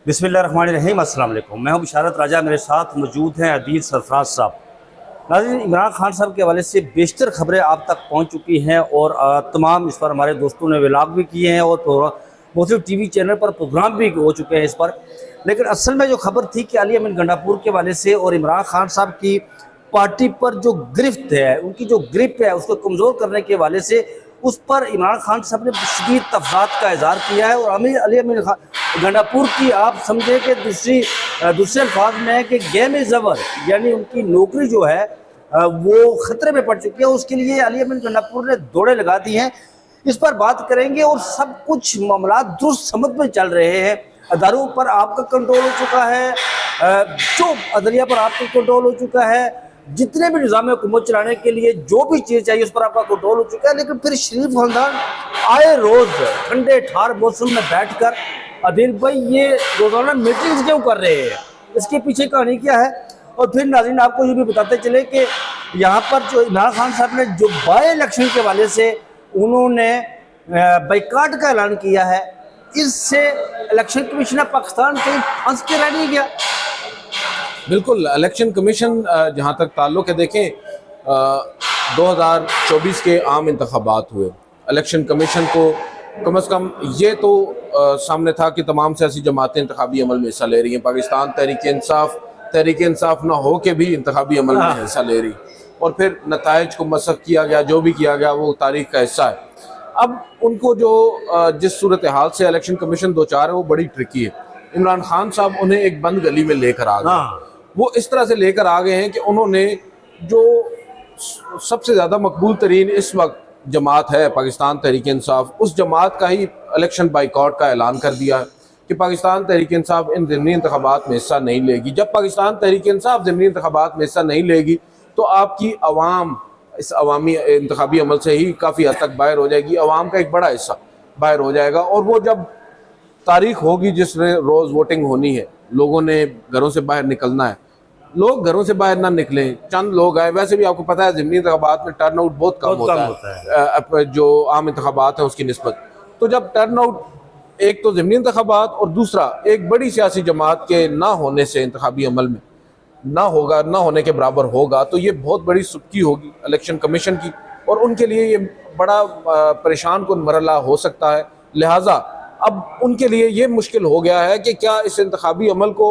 बिस्मिल्लाहिर्रहमानिर्रहीम। अस्सलाम वालेकुम। मैं हूं बिशारत राजा, मेरे साथ मौजूद हैं अदील सरफराज साहब। नाज़रीन, इमरान खान साहब के हवाले से बेशतर ख़बरें आप तक पहुंच चुकी हैं और तमाम इस पर हमारे दोस्तों ने व्लॉग भी किए हैं और मुख्तलिफ टीवी चैनल पर प्रोग्राम भी हो चुके हैं इस पर। लेकिन असल में जो खबर थी कि अली अमीन गंडापुर के हवाले से और इमरान खान साहब की पार्टी पर जो गिरफ्त है, उनकी जो ग्रिप है, उसको कमज़ोर करने के हवाले से उस पर इमरान खान साहब ने शदीद तफरात का इज़हार किया है। और अली अमीन गंडापुर की आप समझे कि दूसरे अल्फाज में है कि गेम ज़बर, यानी उनकी नौकरी जो है वो ख़तरे में पड़ चुकी है। उसके लिए अली अमीन गंडापुर ने दौड़े लगा दी हैं। इस पर बात करेंगे और सब कुछ मामला दुरुस्त समझ में चल रहे हैं। अदारों पर आपका कंट्रोल हो चुका है, जो अदलिया पर आपका कंट्रोल हो चुका है, जितने भी निज़ाम हुकूमत चलाने के लिए जो भी चीज़ चाहिए उस पर आपका कंट्रोल हो चुका है। लेकिन फिर शरीफ खानदान आए रोज़ ठंडे ठार मौसम में बैठ कर अदिल भाई ये रोज़ाना मीटिंग्स क्यों कर रहे हैं, इसके पीछे कहानी क्या है। और फिर नाज़रीन आपको ये भी बताते चले कि यहाँ पर जो इमरान खान साहब ने जो बाई इलेक्शन के हवाले से उन्होंने बाइकाट का ऐलान किया है, इससे इलेक्शन कमीशन ऑफ पाकिस्तान कहीं फंस के रह नहीं गया। बिल्कुल, इलेक्शन कमीशन जहाँ तक ताल्लुक़ है, देखें 2024 के आम इंतखाबात हुए, इलेक्शन कमीशन को कम से कम ये तो सामने था कि तमाम सियासी जमातें इंतखाबी अमल में हिस्सा ले रही हैं। पाकिस्तान तहरीक इंसाफ ना हो के भी इंतखाबी अमल में हिस्सा ले रही, और फिर नताइज को मसख किया गया, जो भी किया गया वो तारीख का हिस्सा है। अब उनको जो जिस सूरत हाल से इलेक्शन कमीशन दो चार है वो बड़ी ट्रिकी है। इमरान खान साहब उन्हें एक बंद गली में लेकर आ गए। वो इस तरह से लेकर आ गए हैं कि उन्होंने जो सबसे ज़्यादा मकबूल तरीन इस वक्त जमात है पाकिस्तान तहरीक इंसाफ, उस जमात का ही इलेक्शन बाइकआउट का ऐलान कर दिया कि पाकिस्तान तहरीक इंसाफ इन ज़िमनी इंतखाबात में हिस्सा नहीं लेगी। जब पाकिस्तान तहरीक इंसाफ ज़िमनी इंतखाबात में हिस्सा नहीं लेगी तो आपकी अवाम इस अवामी इंतखाबी अमल से ही काफ़ी हद तक बाहर हो जाएगी। अवाम का एक बड़ा हिस्सा बाहर हो जाएगा, और वो जब तारीख होगी जिस रोज़ वोटिंग होनी है, लोगों ने घरों से बाहर निकलना है, लोग घरों से बाहर ना निकलें, चंद लोग आए। वैसे भी आपको पता है ज़िमनी इंतखाबात में टर्न आउट बहुत कम होता है जो आम इंतखाबात हैं उसकी निस्बत। तो जब टर्न आउट, एक तो ज़िमनी इंतखाबात और दूसरा एक बड़ी सियासी जमात के ना होने से इंतखाबी अमल में ना होने के बराबर होगा, तो ये बहुत बड़ी सुबकी होगी इलेक्शन कमीशन की, और उनके लिए ये बड़ा परेशान कुन मरला हो सकता है। लिहाजा अब उनके लिए ये मुश्किल हो गया है कि क्या इस इंतखाबी अमल को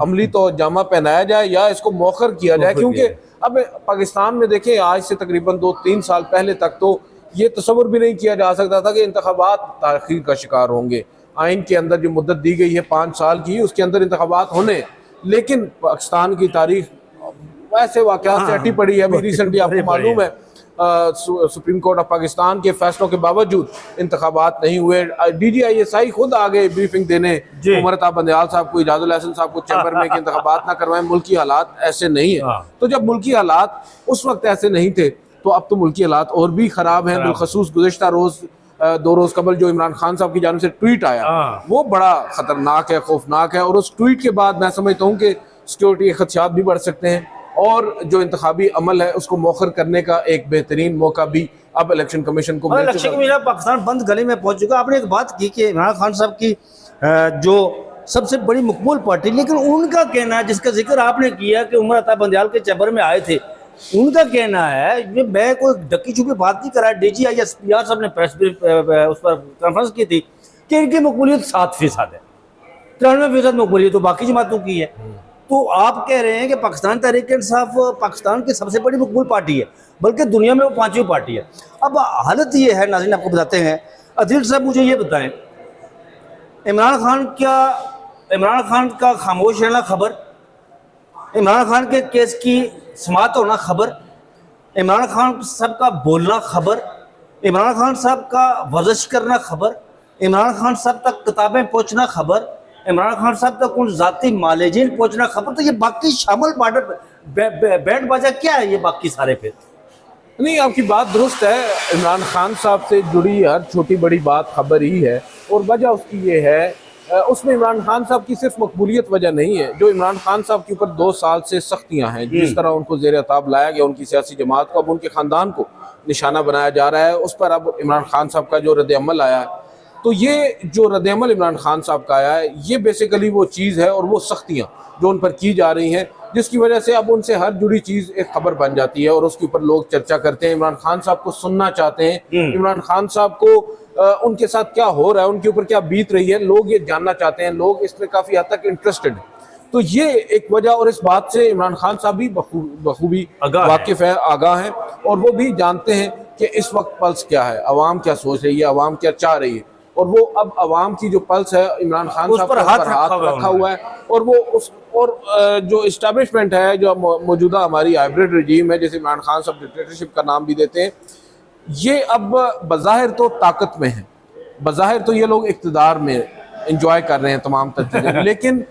अमली तो जामा पहनाया जाए या इसको मौखर किया जाए। क्योंकि अब पाकिस्तान में देखें, आज से तकरीबन 2-3 साल पहले तक तो ये तस्वुर भी नहीं किया जा सकता था कि इंतखाबात ताख़ीर का शिकार होंगे। आइन के अंदर जो मुद्दत दी गई है 5 साल की, उसके अंदर इंतखाबात होने, लेकिन पाकिस्तान की तारीख वैसे वाक़यात से हटी पड़ी है। अभी रिसेंटली आपको मालूम है सुप्रीम कोर्ट ऑफ पाकिस्तान के फैसलों के बावजूद इंतखाबात नहीं हुए। DGISI खुद आ गए ब्रीफिंग देने उमरता बंदयाल साहब को, इजाजुल हसन साहब को चैम्बर में कि इंतखाबात ना करवाएं, मुल्की हालात ऐसे नहीं है। तो जब मुल्की हालात उस वक्त ऐसे नहीं थे तो अब तो मुल्की हालात और भी ख़राब हैं। बिलखसूस गुज़िश्ता रोज़ 2 रोज़ कबल जो इमरान खान साहब की जानिब से ट्वीट आया वो बड़ा ख़तरनाक है, खौफनाक है, और उस ट्वीट के बाद मैं समझता हूँ कि सिक्योरिटी के खदशात भी बढ़ सकते हैं, और जो इंतखाबी अमल है उसको मौखर करने का एक बेहतरीन मौका भी अब इलेक्शन कमीशन को मिल चुका है। पाकिस्तान बंद गली में पहुंच चुका। आपने एक बात की कि इमरान खान साहब की जो सबसे बड़ी मकबूल पार्टी, लेकिन उनका कहना है, जिसका जिक्र आपने किया कि उमर अता बंदयाल के चैम्बर में आए थे, उनका कहना है, मैं कोई ढकी छुपी बात नहीं कर रहा, DGISPR साहब ने प्रेस उस पर कॉन्फ्रेंस की थी कि इनकी मकबूलियत 7% है, 93% मकबूलियत तो बाकी जमातों की है। तो आप कह रहे हैं कि पाकिस्तान तहरीक इंसाफ पाकिस्तान की सबसे बड़ी मकबूल पार्टी है, बल्कि दुनिया में वो 5वीं पार्टी है। अब हालत ये है, नाज़रीन आपको बताते हैं। अदील साहब मुझे ये बताएं, इमरान खान का खामोश रहना खबर, इमरान खान के केस की समाअत होना खबर, इमरान खान साहब का बोलना खबर, इमरान खान साहब का वर्जिश करना खबर, इमरान खान साहब तक किताबें पहुँचना खबर, इमरान खान साहब तक उन ज़ाती मालेजीन पहुँचना खबर। तो ये बाकी शामिल बैंड बाजा क्या है ये बाकी सारे पे? नहीं, आपकी बात दुरुस्त है। इमरान खान साहब से जुड़ी हर छोटी बड़ी बात खबर ही है, और वजह उसकी ये है, उसमें इमरान खान साहब की सिर्फ मकबूलियत वजह नहीं है। जो इमरान खान साहब के ऊपर 2 साल से सख्तियाँ हैं, जिस तरह उनको ज़ेर अताब लाया गया, उनकी सियासी जमात को, अब उनके ख़ानदान को निशाना बनाया जा रहा है, उस पर अब इमरान खान साहब का जो रद्द अमल आया है तो ये जो रद्द-ए-अमल इमरान खान साहब का आया है, ये बेसिकली वो चीज़ है और वो सख्तियाँ जो उन पर की जा रही हैं, जिसकी वजह से अब उनसे हर जुड़ी चीज़ एक खबर बन जाती है और उसके ऊपर लोग चर्चा करते हैं, इमरान खान साहब को सुनना चाहते हैं, इमरान खान साहब को उनके साथ क्या हो रहा है, उनके ऊपर क्या बीत रही है, लोग ये जानना चाहते हैं, लोग इसमें काफ़ी हद तक इंटरेस्टेड हैं। तो ये एक वजह, और इस बात से इमरान खान साहब भी बखूबी वाकिफ है, आगाह हैं, और वो भी जानते हैं कि इस वक्त पल्स क्या है, अवाम क्या सोच रही है, अवाम क्या चाह रही है, और वो अब अवाम की जो पल्स है इमरान खान साहब पर हाथ रखा हुआ है, और वो उस और जो इस्टेब्लिशमेंट है, जो मौजूदा हमारी हाइब्रिड रजीम है, जैसे इमरान खान साहब डिक्टेटरशिप का नाम भी देते हैं, ये अब बज़ाहिर तो ताकत में है, बज़ाहिर तो ये लोग इक़्तिदार में इंजॉय कर रहे हैं तमाम चीज़ें, लेकिन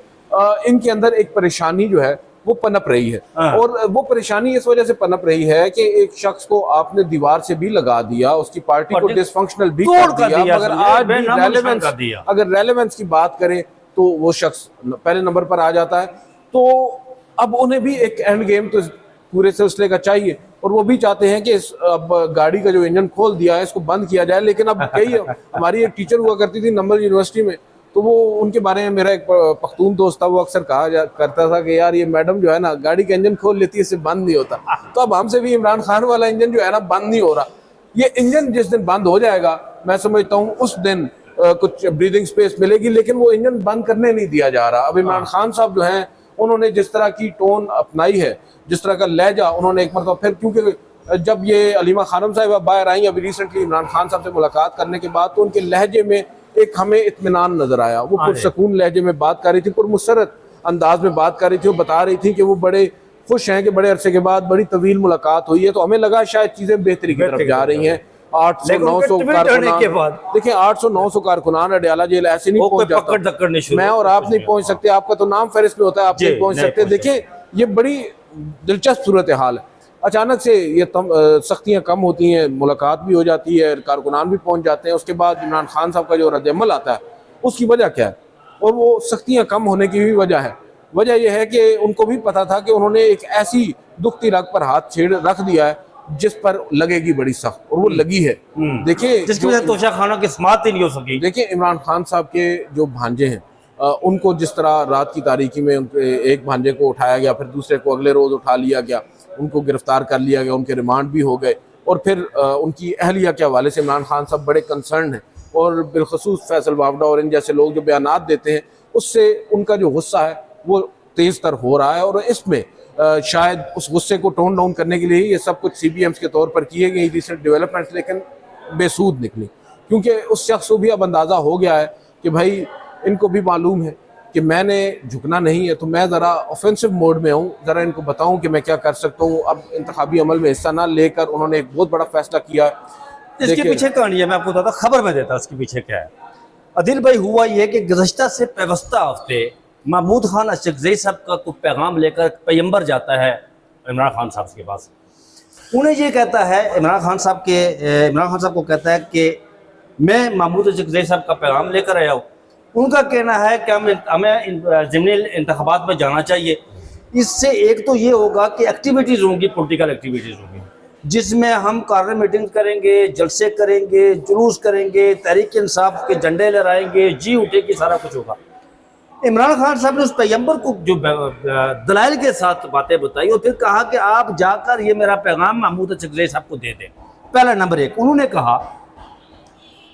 इनके अंदर एक परेशानी जो है वो पनप रही है। और वो परेशानी इस वजह से पनप रही है कि एक शख्स को आपने दीवार से भी लगा दिया, उसकी पार्टी को डिसफंक्शनल भी कर दिया, मगर आज भी अगर रेलेवेंस की बात करें तो वो शख्स पहले नंबर पर आ जाता है। तो अब उन्हें भी एक एंड गेम तो पूरे सिलसिले का चाहिए, और वो भी चाहते हैं कि अब गाड़ी का जो इंजन खोल दिया है इसको बंद किया जाए। लेकिन अब कई हमारी एक टीचर हुआ करती थी नंबल यूनिवर्सिटी में, तो वो उनके बारे में मेरा एक पख्तून दोस्त था, वो अक्सर कहा करता था कि यार ये मैडम जो है ना गाड़ी का इंजन खोल लेती है, इससे बंद नहीं होता। तो अब हमसे भी इमरान खान वाला इंजन जो है ना बंद नहीं हो रहा। ये इंजन जिस दिन बंद हो जाएगा, मैं समझता हूँ उस दिन कुछ ब्रीदिंग स्पेस मिलेगी, लेकिन वो इंजन बंद करने नहीं दिया जा रहा। अब इमरान खान साहब जो हैं, उन्होंने जिस तरह की टोन अपनाई है, जिस तरह का लहजा उन्होंने एक मरतबा फिर, क्योंकि जब ये अलीमा खानम साहिबा बाहर आई अभी रिसेंटली इमरान खान साहब से मुलाकात करने के बाद, तो उनके लहजे में एक हमें इत्मीनान नजर आया। वो पुरसकून लहजे में बात कर रही थी, पुरमुसरत अंदाज में बात कर रही थी, वो बता रही थी कि वो बड़े खुश हैं कि बड़े अरसे के बाद बड़ी तवील मुलाकात हुई है। तो हमें लगा शायद चीजें बेहतरी की तरफ जा रही हैं। 800-900 कारकुनान, देखिए 800-900 कारकुनान अडयाला जेल ऐसे नहीं पहुंच जाता। मैं और आप नहीं पहुंच सकते, आपका तो नाम फहरिस्त में होता है, आप नहीं पहुंच सकते। देखिए ये बड़ी दिलचस्प सूरत हाल है। अचानक से ये सख्तियाँ कम होती हैं, मुलाकात भी हो जाती है, कारकुनान भी पहुंच जाते हैं। उसके बाद इमरान खान साहब का जो रद्द-ए-अमल आता है उसकी वजह क्या है, और वो सख्तियाँ कम होने की भी वजह है। वजह यह है कि उनको भी पता था कि उन्होंने एक ऐसी दुखती रग पर हाथ छेड़ रख दिया है जिस पर लगेगी बड़ी सख्त, और वो लगी है। देखिए जिसकी वजह से तोशाखाना की समाअत ही नहीं हो सकी। देखिए इमरान खान साहब के जो भांजे हैं, उनको जिस तरह रात की तारीकी में उनके एक भांजे को उठाया गया, फिर दूसरे को अगले रोज उठा लिया गया, उनको गिरफ्तार कर लिया गया, उनके रिमांड भी हो गए, और फिर उनकी अहलिया के हवाले से इमरान खान साहब बड़े कंसर्न हैं, और बिलखसूस फैसल वावड़ा और इन जैसे लोग जो बयानात देते हैं उससे उनका जो गुस्सा है वो तेज तर हो रहा है। और इसमें शायद उस गुस्से को टोन डाउन करने के लिए ही ये सब कुछ CBMs के तौर पर किए गए रिसेंट डेवलपमेंट्स, लेकिन बेसूद निकली, क्योंकि उस शख्स को भी अब अंदाज़ा हो गया है कि भाई इनको भी मालूम है कि मैंने झुकना नहीं है, तो मैं ज़रा ऑफेंसिव मोड में हूँ, ज़रा इनको बताऊँ कि मैं क्या कर सकता हूँ। अब इंतखाबी अमल में हिस्सा ना लेकर उन्होंने एक बहुत बड़ा फैसला किया। इसके पीछे कहानी है, मैं आपको बताता, खबर में देता इसके पीछे क्या है। अदिल भाई, हुआ ये कि गुज़श्ता से पैवस्ता हफ्ते महमूद खान अशरकज़ई साहब का कुछ पैगाम लेकर पैगंबर जाता है इमरान खान साहब के पास। उन्हें ये कहता है, इमरान खान साहब को कहता है कि मैं महमूद अशरकज़ई साहब का पैगाम लेकर आया हूँ। उनका कहना है कि हमें ज़िमनी इंतखाबात में जाना चाहिए। इससे एक तो ये होगा कि एक्टिविटीज़ होंगी, पॉलिटिकल एक्टिविटीज़ होंगी, जिसमें हम कार्य मीटिंग करेंगे, जलसे करेंगे, जुलूस करेंगे, तहरीक इंसाफ के झंडे लहराएंगे, जी उठेगी, सारा कुछ होगा। इमरान खान साहब ने उस पैगंबर को जो दलाइल के साथ बातें बताई और फिर कहा कि आप जाकर ये मेरा पैगाम महमूद अशरकज़ई साहब को दे दें। पहला नंबर एक, उन्होंने कहा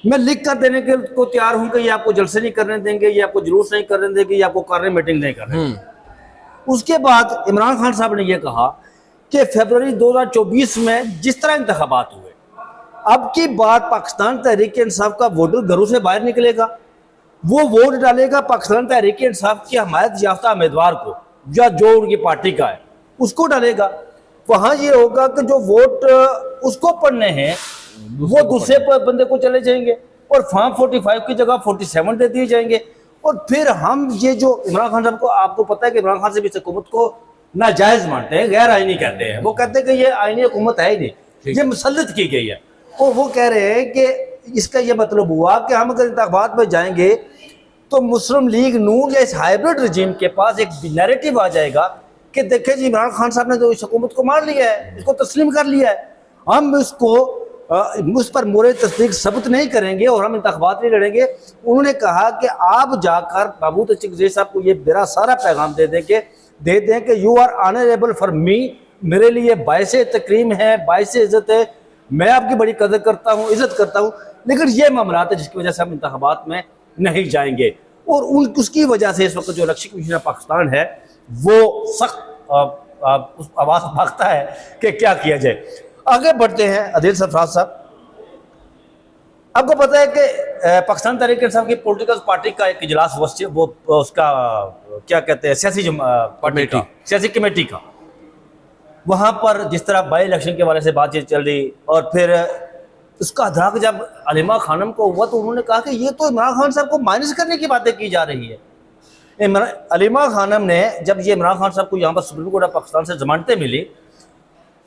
मैं लिख कर देने के को तैयार हूं कि ये आपको जलसे नहीं करने देंगे, ये आपको जुलूस नहीं करने देंगे, ये आपको कार्य मीटिंग नहीं करने देंगे। उसके बाद इमरान खान साहब ने यह कहा कि फरवरी 2024 में जिस तरह इंतखाबात हुए, अब की बात पाकिस्तान तहरीक इंसाफ का वोटर घरों से बाहर निकलेगा, वो वोट डालेगा पाकिस्तान तहरीक इंसाफ की हमायत याफ्ता उम्मीदवार को, या जो उनकी पार्टी का है उसको डालेगा। वहाँ ये होगा कि जो वोट उसको पढ़ने हैं वो दूसरे बंदे को चले जाएंगे, और फॉर्म 45 की जगह 47 दे दिए जाएंगे। और फिर हम ये जो इमरान खान साहब को, आपको पता है कि इमरान खान से भी इस हुकूमत को नाजायज मानते हैं, गैर आईनी कहते हैं। वो कहते हैं कि ये आईनी हुकूमत है ही नहीं, ये मुसल्लत की गई है। और वो कह रहे हैं कि इसका ये मतलब हुआ कि हम अगर इंतखाबात में जाएंगे तो मुस्लिम लीग नून या इस हाइब्रिड रजीम के पास एक नैरेटिव आ जाएगा कि देखें जी इमरान खान साहब ने तो इस हुकूमत को मार लिया है, इसको तस्लीम कर लिया है, हम इसको उस पर मोरे तस्दीक सबूत नहीं करेंगे और हम इंतखाबात नहीं लड़ेंगे। उन्होंने कहा कि आप जाकर महमूद अचकज़ई साहब को ये मेरा सारा पैगाम दे दें कि you are honourable for me, मेरे लिए बायस तकरीम है, बायस इज़्ज़त है, मैं आपकी बड़ी कदर करता हूँ, इज़्ज़त करता हूँ, लेकिन ये मामला है जिसकी वजह से हम इंतखाबात में नहीं जाएंगे। और उसकी वजह से इस वक्त जो इलेक्शन कमीशन ऑफ पाकिस्तान है वो सख्त उस आवाज़ भागता है कि क्या किया जाए। आगे बढ़ते हैं आदिल सरफराज साहब, आपको पता है कि पाकिस्तान तहरीक इंसाफ की पॉलिटिकल पार्टी का एक इजलास वो उसका क्या कहते हैं सियासी कमेटी का, वहाँ पर जिस तरह बाई इलेक्शन के वाले से बातचीत चल रही और फिर उसका अदराक जब अलीमा खानम को हुआ तो उन्होंने कहा कि ये तो इमरान खान साहब को माइनस करने की बातें की जा रही है। अलीमा खानम ने जब ये इमरान खान साहब को यहाँ पर सुप्रीम कोर्ट ऑफ पाकिस्तान से जमानतें मिली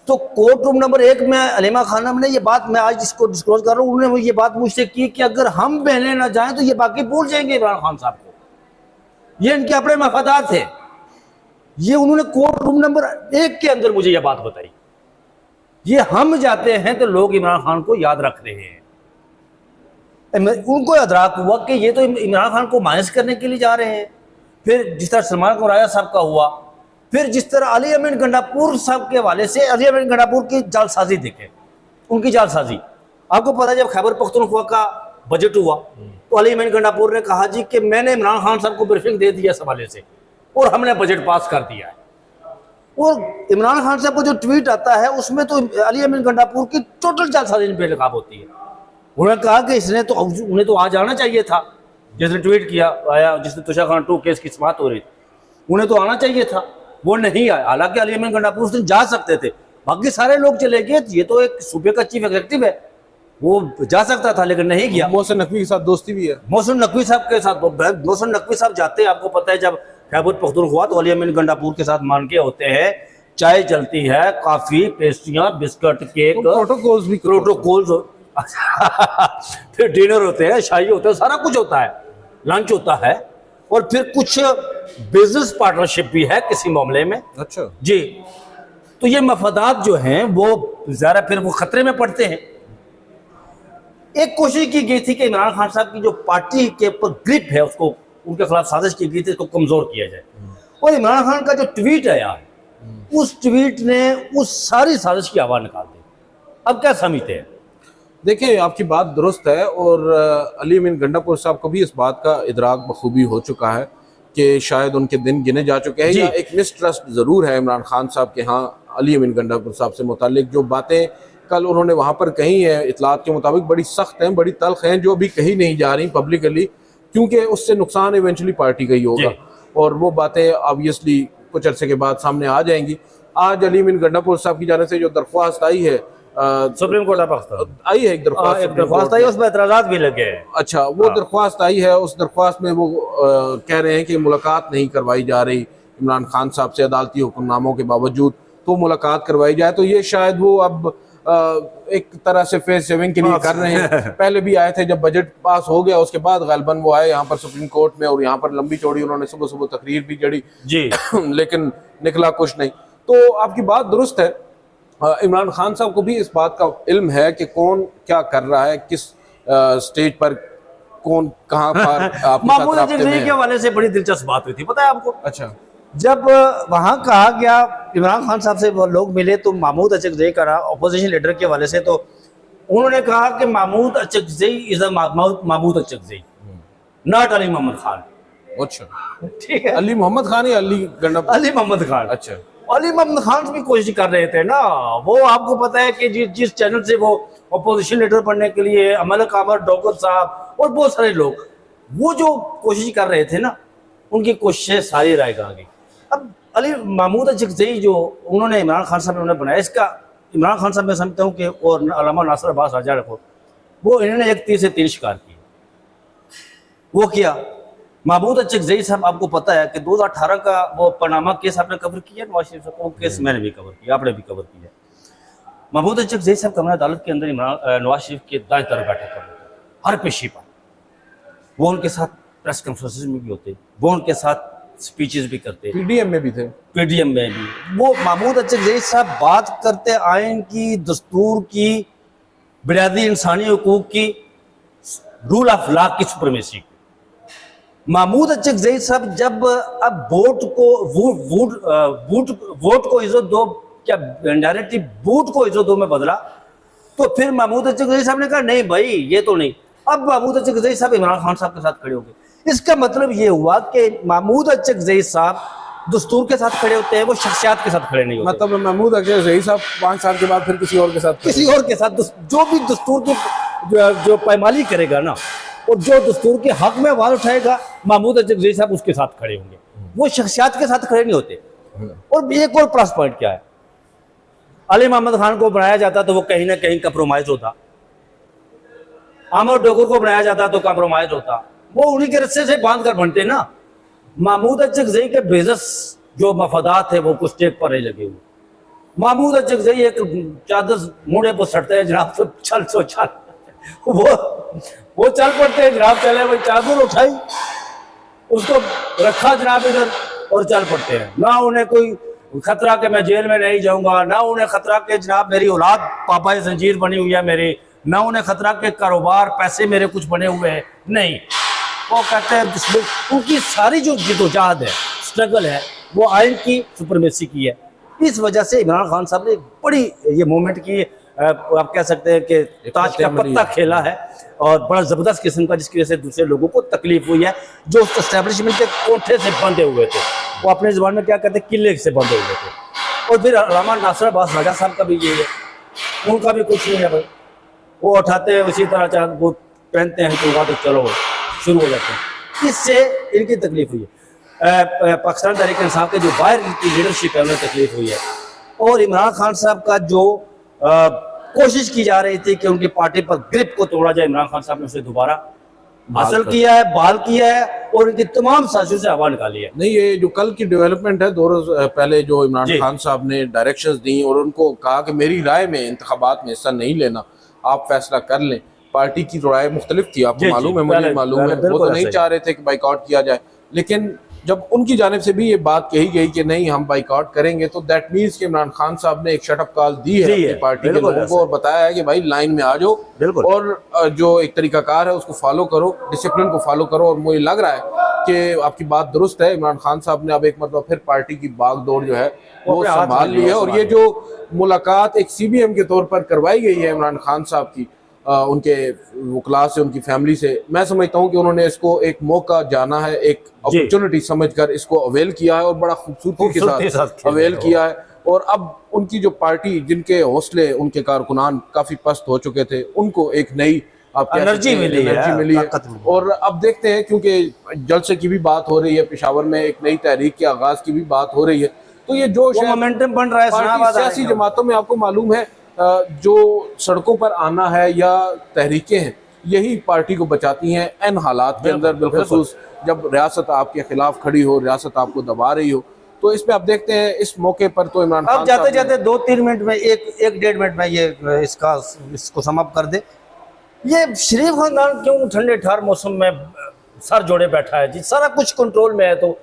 तो कोर्ट रूम नंबर 1 में अलीमा खानम ने ये बात, मैं आज इसको डिस्क्लोज कर रहा हूँ, उन्होंने ये बात मुझसे की कि अगर हम बहने ना जाएं तो ये बाकी भूल जाएंगे इमरान खान साहब को, ये इनके अपने मफादात थे। ये उन्होंने कोर्ट रूम नंबर 1 के अंदर मुझे ये बात बताई। ये हम जाते हैं तो लोग इमरान खान को याद रख रहे हैं। उनको अदराक हुआ कि ये तो इमरान खान को माइनस करने के लिए जा रहे हैं। फिर जिस तरह सलमान कुराया साहब का हुआ, फिर जिस तरह अली अमीन गंडापुर साहब के हवाले से अली अमीन गंडापुर की जालसाजी देखें, उनकी जालसाजी। आपको पता है जब खैबर पख्तूनख्वा का बजट हुआ तो अली अमीन गंडापुर ने कहा जी कि मैंने इमरान खान साहब को ब्रीफिंग दे दिया इस हवाले से और हमने बजट पास कर दिया है। और इमरान खान साहब को जो ट्वीट आता है उसमें तो अली अमीन गंडापुर की टोटल जालसाजी बेनकाब होती है। उन्होंने कहा कि इसने तो उन्हें तो आज आना चाहिए था, जिसने ट्वीट किया आया, जिसने तुषार खान 2 केस की समाअत हो रही थी, उन्हें तो आना चाहिए था, वो नहीं आया। हालांकि अली अमीन गंडापुर उस दिन जा सकते थे, बाकी सारे लोग चले गए। ये तो एक सूबे का चीफ एग्जीक्यूटिव है, वो जा सकता था लेकिन नहीं गया। मोहसिन नकवी के साथ दोस्ती भी है, मोहसिन नकवी साहब के साथ। मोहसिन नकवी साहब जाते हैं, आपको पता है जब खैबर पख्तूनख्वा तो अली अमीन गंडापुर के साथ मान के होते हैं, चाय चलती है, काफ़ी, पेस्ट्रियाँ, बिस्किट, केक, प्रोटोकॉल्स फिर डिनर होते हैं, शाही होते हैं, सारा कुछ होता है, लंच होता है और फिर कुछ बिजनेस पार्टनरशिप भी है किसी मामले में। अच्छा जी, तो ये मफादात जो हैं वो ज़रा फिर वो खतरे में पड़ते हैं। एक कोशिश की गई थी कि इमरान खान साहब की जो पार्टी के ऊपर ग्रिप है उसको, उनके खिलाफ साजिश की गई थी, उसको कमज़ोर किया जाए। और इमरान खान का जो ट्वीट है यार, उस ट्वीट ने उस सारी साजिश की आवाज़ निकाल दी। अब क्या समझते हैं? देखिए, आपकी बात दुरुस्त है और अली अमीन गंडापुर साहब को भी इस बात का इदराक बखूबी हो चुका है कि शायद उनके दिन गिने जा चुके हैं, या एक मिसट्रस्ट ज़रूर है इमरान खान साहब के यहाँ अली अमीन गंडापुर साहब से मुतालिक। जो बातें कल उन्होंने वहाँ पर कही हैं इतलात के मुताबिक बड़ी सख्त हैं, बड़ी तल्ख हैं, जो अभी कही नहीं जा रही पब्लिकली, क्योंकि उससे नुकसान इवेंचुअली पार्टी का ही होगा और वो बातें ऑब्वियसली कुछ अरसे के बाद सामने आ जाएंगी। आज अली अमीन गंडापुर साहब की जाने से जो दरख्वास्त आई है सुप्रीम कोर्ट ऑफ पाकिस्तान आई है, एक दरख्वास्त आई, उसमें एतराज़ात भी लगे हैं। अच्छा, वो दरख्वास्त आई है, उस दरख्वास्त में वो कह रहे हैं कि मुलाकात नहीं करवाई जा रही इमरान खान साहब से अदालती हुक्मनामों के बावजूद, तो मुलाकात करवाई जाए। तो ये शायद वो अब एक तरह से फेस सेविंग के लिए कर रहे हैं। पहले भी आए थे जब बजट पास हो गया, उसके बाद गालिबन वो आए यहाँ पर सुप्रीम कोर्ट में और यहाँ पर लंबी चौड़ी उन्होंने सुबह सुबह तकरीर भी जड़ी जी लेकिन निकला कुछ नहीं। तो आपकी बात दुरुस्त है, इमरान खान साहब को भी इस बात का इल्म है कि कौन क्या कर रहा है, किस स्टेज पर कौन कहाँ पर। महमूद अचकज़ई के हवाले से बड़ी दिलचस्प बात हुई थी, पता है आपको? अच्छा, जब वहाँ कहा गया इमरान खान साहब से वो लोग मिले तो महमूद अचकज़ई का रहा अपोजिशन लीडर के हवाले से, तो उन्होंने कहा कि Mahmood Achakzai is a Mahmood Achakzai, not Ali Mohammad Khan. अच्छा, ठीक है, अली मोहम्मद खान या अली मोहम्मद खान। अच्छा, अली मोहम्मद खान भी कोशिश कर रहे थे ना, वो आपको पता है कि जिस चैनल से वो अपोजिशन लीडर बनने के लिए अमल कामर डॉक्टर साहब और बहुत सारे लोग वो जो कोशिश कर रहे थे ना, उनकी कोशिशें सारी राय आ गई। अब अली महमूद अचकज़ई जो उन्होंने इमरान खान साहब ने उन्हें बनाया, इसका इमरान खान साहब मैं समझता हूँ कि और अल्लामा नासिर अब्बास राजा रखो, वो इन्होंने एक तीर से 3 शिकार किए। वो किया महमूद अचकज़ई साहब, आपको पता है कि 2018 का वो पनामा केस आपने कवर किया, नवाज शरीफ साहब, वो केस मैंने भी कवर किया, आपने भी कवर किया। महमूद अचकज़ई साहब कमरा अदालत के अंदर नवाज शरीफ के दाएं तरफ बैठा कर रहे थे हर पेशी पर। वो उनके साथ प्रेस कॉन्फ्रेंसेस में भी होते, वो उनके साथ स्पीचेस भी करते, पीडीएम में भी थे, पीडीएम में भी। वो महमूद अचकज़ई साहब बात करते आइन की, दस्तूर की, बुनियादी इंसानी हकूक की, रूल ऑफ लॉ की सुप्रीमेसी। महमूद अचकज़ई साहब जब अब वोट को इज्जत दो, क्या डायरेक्टली वोट को इज्जत दो में बदला, तो फिर महमूद अचकज़ई साहब ने कहा नहीं भाई ये तो नहीं। अब महमूद अचकज़ई साहब इमरान खान साहब के साथ खड़े हो गए। इसका मतलब ये हुआ कि महमूद अचकज़ई साहब दस्तूर के साथ खड़े होते हैं, वो शख्सियात के साथ खड़े नहीं होते। मतलब महमूद अचकज़ई साहब 5 साल के बाद फिर किसी और के साथ जो भी दस्तूर की जो पायमाली करेगा ना, और जो दस्तूर के हक में आवाज उठाएगा, महमूद अचकज़ई साहब उसके साथ खड़े होंगे, वो शख्सियात के साथ खड़े नहीं होते। और एक और प्लस पॉइंट क्या है, अली मोहम्मद खान को बनाया जाता तो वो कहीं ना कहीं कंप्रोमाइज होता, अमर डोगर को बनाया जाता तो कंप्रोमाइज होता, वो उन्हीं के रस्से से बांध कर बनते ना। महमूद अचकज़ई के बेजस जो मफादात है वो कुछ टेक पर ही लगे हुए। महमूद अचकज़ई एक चादर मुड़े पर सटते हैं जनाब, तो चल सो चल, वो चल पड़ते हैं जनाब, चले वही चादर उठाई उसको रखा जनाब इधर और चल पड़ते हैं। ना उन्हें कोई खतरा कि मैं जेल में नहीं जाऊंगा, ना उन्हें खतरा कि जनाब मेरी औलाद पापा जंजीर बनी हुई है मेरी, ना उन्हें खतरा के कारोबार पैसे मेरे कुछ बने हुए हैं, नहीं। वो कहते हैं उनकी सारी जो जिदोजहद है, स्ट्रगल है, वो आइन की सुपरमेसी की है। इस वजह से इमरान खान साहब ने एक बड़ी ये मूवमेंट की, आप कह सकते हैं कि ताज का पत्ता खेला है, और बड़ा ज़बरदस्त किस्म का, जिसकी वजह से दूसरे लोगों को तकलीफ हुई है जो उस एस्टेब्लिशमेंट के कोठे से बंधे हुए थे। वो अपने ज़बान में क्या कहते हैं, किले से बंधे हुए थे। और फिर अल्लामा नासिर अब्बास राजा साहब का भी ये है, उनका भी कुछ नहीं है भाई, वो उठाते हैं उसी तरह चाहे वो पहनते हैं तो चलो शुरू हो जाते हैं। इससे इनकी तकलीफ हुई है। पाकिस्तान तहरीक इंसाफ के जो बाहर की लीडरशिप है उन्हें तकलीफ हुई है। और इमरान खान साहब का जो कोशिश की जा रही थी कि उनकी पार्टी पर ग्रिप को तोड़ा जाए, इमरान खान साहब ने उसे दोबारा हासिल किया है, बहाल किया है, और इनकी तमाम साजिशों से हवा निकाली है। नहीं, ये जो कल की डेवलपमेंट है, 2 रोज पहले जो इमरान खान साहब ने डायरेक्शंस दी और उनको कहा कि मेरी राय में इंतखाबात में हिस्सा नहीं लेना, आप फैसला कर लें। पार्टी की तो राय मुख्तलिफ थी, आपको मालूम है, मुझे मालूम है, वो तो नहीं चाह रहे थे कि बाइकआउट किया जाए, लेकिन जब उनकी जानिब से भी ये बात कही गई कि नहीं हम बाइकआउट करेंगे, तो दैट मीन्स कि इमरान खान साहब ने एक शटअप कॉल दी है अपनी पार्टी के लोगों को और बताया है कि भाई लाइन में आ जाओ और जो एक तरीकाकार है उसको फॉलो करो, डिसिप्लिन को फॉलो करो। और मुझे लग रहा है कि आपकी बात दुरुस्त है, इमरान खान साहब ने अब एक मतलब फिर पार्टी की बागडोर जो है वो संभाल ली है। और ये जो मुलाकात एक CBM के तौर पर करवाई गई है इमरान खान साहब की उनके वकला से, उनकी फैमिली से, मैं समझता हूँ कि उन्होंने इसको एक मौका जाना है, एक अपॉर्चुनिटी समझकर इसको अवेल किया है और बड़ा खूबसूरती के साथ अवेल किया है। और अब उनकी जो पार्टी, जिनके हौसले उनके कारकुनान काफी पस्त हो चुके थे, उनको एक नई एनर्जी मिली है। और अब देखते हैं, क्योंकि जलसे की भी बात हो रही है, पेशावर में एक नई तहरीक के आगाज की भी बात हो रही है, तो ये जोश है, मोमेंटम बन रहा है। सियासी जमातों में आपको मालूम है जो सड़कों पर आना है या तहरीकें हैं, यही पार्टी को बचाती हैं इन हालात के अंदर, बिलखुसूस जब रियासत आपके खिलाफ खड़ी हो, रियासत आपको दबा रही हो। तो इस पे आप देखते हैं इस मौके पर तो इमरान खान जाते जाते 2-3 मिनट में, एक डेढ़ मिनट में ये इसको समाप्त कर दे। ये शरीफ खानदान क्यों ठंडे ठार मौसम में सर जोड़े बैठा है जी? सारा कुछ कंट्रोल में है, तो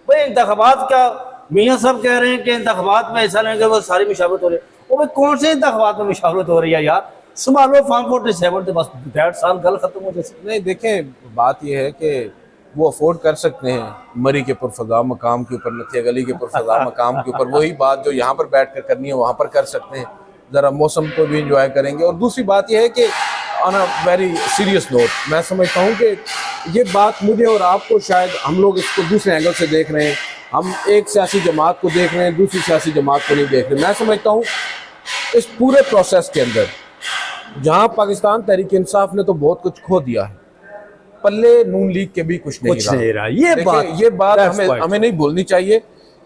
भाई इंतखाबात का मियाँ साहब कह रहे हैं कि इंतखाबात में ऐसा नहीं कि वो सारी मुशावरत हो रही है। वो भाई कौन से इंतखाबात में मुशावरत हो रही है यार? संभालो फॉर्म 47 तो बस 1.5 साल गल खत्म हो जैसे। नहीं, देखें बात यह है कि वो अफोर्ड कर सकते हैं मरी के पुरफजा मकाम के ऊपर, नथिया गली के पुरफजा मकाम के ऊपर, वही बात जो यहाँ पर बैठ कर करनी है वहाँ पर कर सकते हैं, ज़रा मौसम को भी इंजॉय करेंगे। और दूसरी बात यह है कि on a very serious note, मैं समझता हूँ कि ये बात मुझे और आपको, शायद हम लोग इसको दूसरे एंगल से देख रहे हैं, हम एक सियासी जमात को देख रहे हैं, दूसरी सियासी जमात को नहीं देख रहे। मैं समझता हूँ इस पूरे प्रोसेस के अंदर जहाँ पाकिस्तान तहरीक इंसाफ ने तो बहुत कुछ खो दिया है, पल्ले नून लीग के भी कुछ नहीं रहा। ये बात हमें नहीं भूलनी चाहिए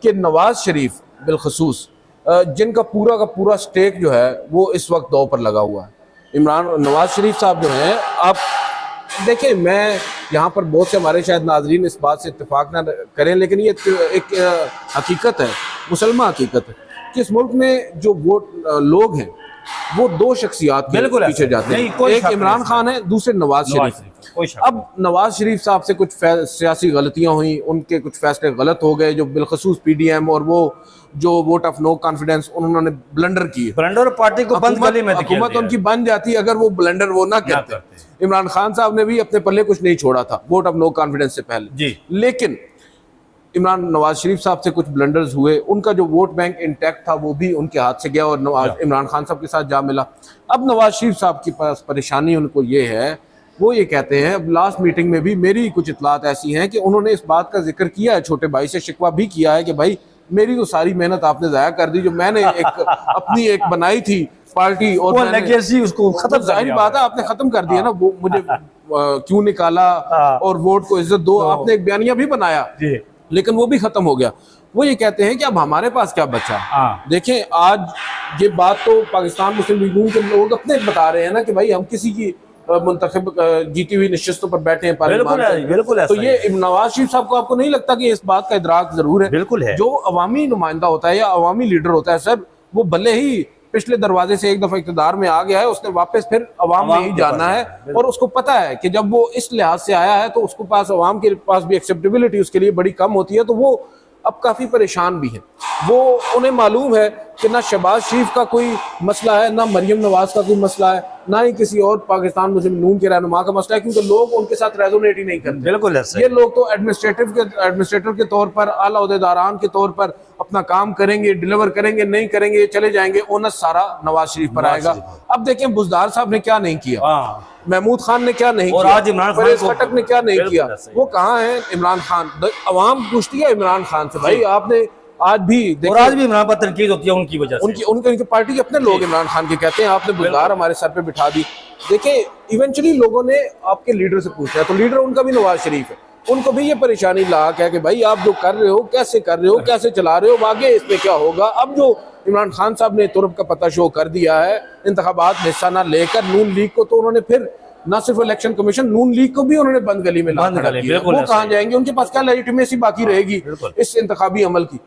कि नवाज शरीफ बिलखसूस, जिनका पूरा का पूरा स्टेक जो है वो इस वक्त दो पर लगा हुआ है। नवाज शरीफ साहब जो हैं, आप देखें, मैं यहाँ पर बहुत से हमारे शायद नाजरीन इस बात से इत्तेफाक ना करें, लेकिन ये एक हकीकत है, मुसलमान हकीकत है कि इस मुल्क में जो वोट लोग हैं वो दो शख्सियात के बिल्कुल पीछे ऐसा जाते नहीं, हैं। कोई एक शक इमरान नहीं। खान है, दूसरे नवाज शरीफ। कोई शक अब नवाज शरीफ साहब से कुछ सियासी गलतियां हुई, उनके कुछ फैसले गलत हो गए, जो बिलखसूस पीडीएम और वो जो वोट ऑफ नो कॉन्फिडेंस उन्होंने ब्लंडर किए। ब्लंडर पार्टी को बंद गली में धकेल हुकूमत दिया। उनकी बन जाती अगर वो ब्लंडर वो ना करते। इमरान खान साहब ने भी अपने पल्ले कुछ नहीं छोड़ा था वोट ऑफ नो कॉन्फिडेंस से पहले जी। लेकिन इमरान नवाज शरीफ साहब से कुछ ब्लंडर्स हुए, उनका जो वोट बैंक इंटैक्ट था वो भी उनके हाथ से गया और नवाज इमरान खान साहब के साथ जा मिला। अब नवाज शरीफ साहब के पास परेशानी उनको ये है, वो ये कहते हैं, अब लास्ट मीटिंग में भी मेरी कुछ इतलात ऐसी हैं कि उन्होंने इस बात का जिक्र किया है, छोटे भाई से शिकवा भी किया है कि भाई मेरी तो सारी मेहनत आपने ज़ाया कर दी, जो मैंने एक अपनी एक बनाई थी पार्टी और वो लेगेसी उसको खत्म कर जाहिर दिया बात है आपने खत्म कर दिया ना, वो मुझे क्यों निकाला और वोट को इज्जत दो, आपने एक बयानिया भी बनाया जी। लेकिन वो भी खत्म हो गया। वो ये कहते हैं कि अब हमारे पास क्या बचा। हाँ। देखें आज ये बात तो पाकिस्तान मुस्लिम लीग नून के लोग अपने बता रहे हैं ना कि भाई हम किसी की मुंतखब जीती हुई निश्चितों पर बैठे हैं पार्लियामान में। बिल्कुल तो ये नवाज शरीफ साहब को आपको नहीं लगता कि इस बात का इदराक जरूर है? बिल्कुल है। जो अवामी नुमाइंदा होता है या अवामी लीडर होता है सर, वो भले ही पिछले दरवाजे से एक दफा इक़्तिदार में आ गया है, उसने वापस फिर अवाम में ही जाना है और उसको पता है कि जब वो इस लिहाज से आया है तो उसके पास अवाम के पास भी एक्सेप्टेबिलिटी उसके लिए बड़ी कम होती है, तो वो अब काफ़ी परेशान भी है। वो उन्हें मालूम है कि ना शहबाज शरीफ का कोई मसला है, ना मरियम नवाज का कोई मसला है, ना ही किसी और पाकिस्तान मुस्लिम नून के रहनुमा का मसला है, क्योंकि लोग उनके साथ रेजोनेट ही नहीं करते। बिल्कुल ऐसा ये लोग तो एडमिनिस्ट्रेटर के तौर पर, आला ओहदेदारान के तौर पर अपना काम करेंगे, डिलीवर करेंगे, नहीं करेंगे चले जाएंगे, ओनस सारा नवाज शरीफ पर आएगा। अब देखें बुज़दार साहब ने क्या नहीं किया, महमूद खान ने क्या नहीं और किया, आज इमरान खान परवेज खट्टक ने क्या नहीं किया, वो कहाँ है इमरान खान? अवाम पूछती है इमरान खान से, भाई आपने आज भी और आज भी इमरान पर तनकीद होती है उनकी वजह से। उनकी पार्टी के अपने लोग इमरान खान के कहते हैं आपने बुज़दार हमारे सर पे बिठा दी। देखिए इवेंचुअली लोगों ने आपके लीडर से पूछा है, तो लीडर उनका भी नवाज शरीफ है, उनको भी ये परेशानी लाक है कि भाई आप जो कर रहे हो, कैसे कर रहे हो, कैसे चला रहे हो, आगे इस पे क्या होगा। अब जो इमरान खान साहब ने तुरब का पता शो कर दिया है, इंतखाबात में हिस्सा ना लेकर नून लीग को, तो उन्होंने फिर ना सिर्फ इलेक्शन कमीशन, नून लीग को भी उन्होंने बंद गली में ला दिया। वो कहाँ जाएंगे? उनके पास क्या लेजिटिमेसी बाकी रहेगी इस इंतखाबी अमल की?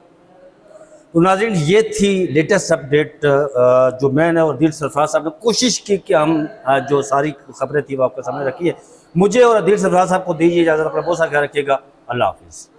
तो नाज़रीन ये थी लेटेस्ट अपडेट जो मैंने और दिल सरफराज साहब ने कोशिश की कि हम जो सारी खबरें थी वो आपके सामने रखी है। मुझे और दिल सरफराज साहब को दीजिए इजाज़त, अपना बहुत सा ख्याल रखिएगा। अल्लाह हाफिज़।